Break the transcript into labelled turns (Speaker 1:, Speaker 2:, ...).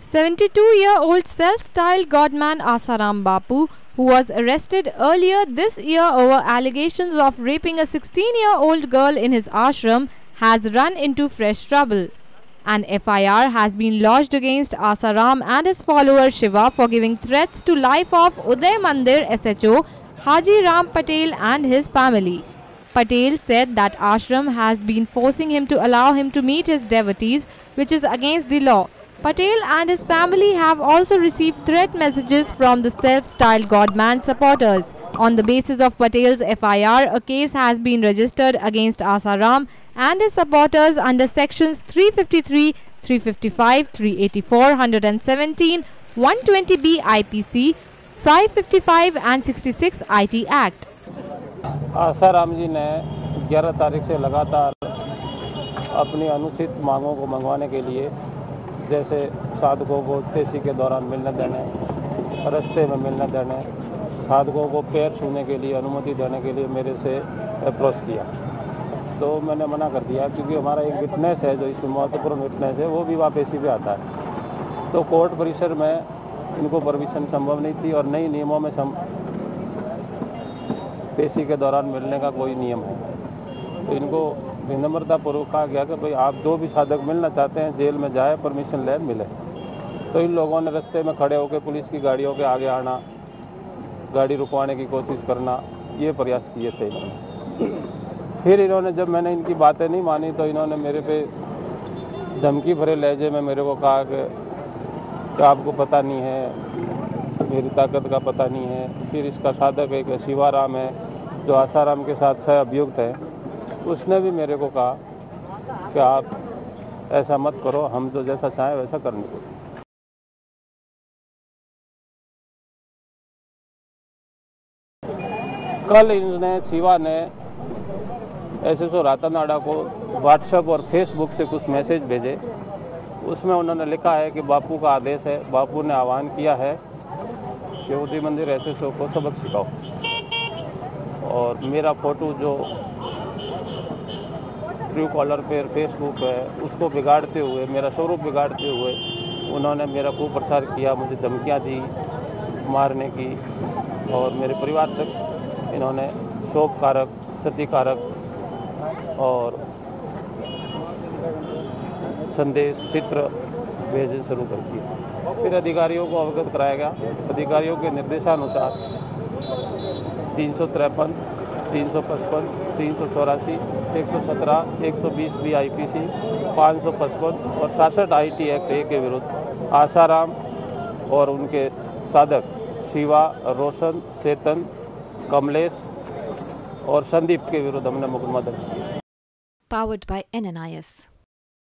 Speaker 1: 72-year-old self-styled godman Asaram Bapu, who was arrested earlier this year over allegations of raping a 16-year-old girl in his ashram, has run into fresh trouble. An FIR has been lodged against Asaram and his follower Shiva for giving threats to life of Uday Mandir SHO Haji Ram Patel and his family. Patel said that ashram has been forcing him to allow him to meet his devotees, which is against the law. Patel and his family have also received threat messages from the self-styled godman supporters. On the basis of Patel's FIR, a case has been registered against Asaram and his supporters under sections 353, 355, 384, 117, 120B IPC, 555 and 66 IT Act.
Speaker 2: Asaram जी ने 11 तारीख से लगातार अपनी अनुचित मांगों को मंगवाने के लिए, जैसे साधकों को पेशी के दौरान मिलने देने, रास्ते में मिलने देने, साधकों को पैर छूने के लिए अनुमति देने के लिए मेरे से अप्रोच किया। तो मैंने मना कर दिया, क्योंकि हमारा एक विटनेस है जो इसमें महत्वपूर्ण विटनेस है, वो भी वहाँ पेशी पे आता है। तो कोर्ट परिसर में इनको परमिशन संभव नहीं थी और नई नियमों में पेशी के दौरान मिलने का कोई नियम है। तो इनको विनम्रतापूर्वक कहा गया कि भाई आप जो भी साधक मिलना चाहते हैं जेल में जाए, परमिशन ले, मिले। तो इन लोगों ने रास्ते में खड़े होकर पुलिस की गाड़ियों के आगे आना, गाड़ी रुकवाने की कोशिश करना, ये प्रयास किए थे इन्होंने। फिर इन्होंने, जब मैंने इनकी बातें नहीं मानी, तो इन्होंने मेरे पे धमकी भरे लहजे में मेरे को कहा कि आपको पता नहीं है, मेरी ताकत का पता नहीं है। फिर इसका साधक एक शिवाराम है जो आसाराम के साथ सह अभियुक्त है, उसने भी मेरे को कहा कि आप ऐसा मत करो, हम तो जैसा चाहें वैसा करने को। कल इन्होंने, शिवा ने SHO रातानाडा को व्हाट्सएप और फेसबुक से कुछ मैसेज भेजे। उसमें उन्होंने लिखा है कि बापू का आदेश है, बापू ने आह्वान किया है कि उदय मंदिर SHO को सबक सिखाओ। और मेरा फोटो जो ट्रू कॉलर पर फेसबुक है उसको बिगाड़ते हुए, मेरा स्वरूप बिगाड़ते हुए उन्होंने मेरा कुप्रचार किया, मुझे धमकियां दी मारने की, और मेरे परिवार तक इन्होंने शोभकारक, क्षतिकारक और संदेश, चित्र भेजने शुरू कर दिए। फिर अधिकारियों को अवगत कराया गया। अधिकारियों के निर्देशानुसार 353, 355, 384, 117, 120 BIPC, 555 और 66 IT एक्ट A के विरुद्ध आसाराम और उनके साधक शिवा, रोशन, चेतन, कमलेश और संदीप के विरुद्ध हमने मुकदमा दर्ज किया।
Speaker 3: Powered by NNIS.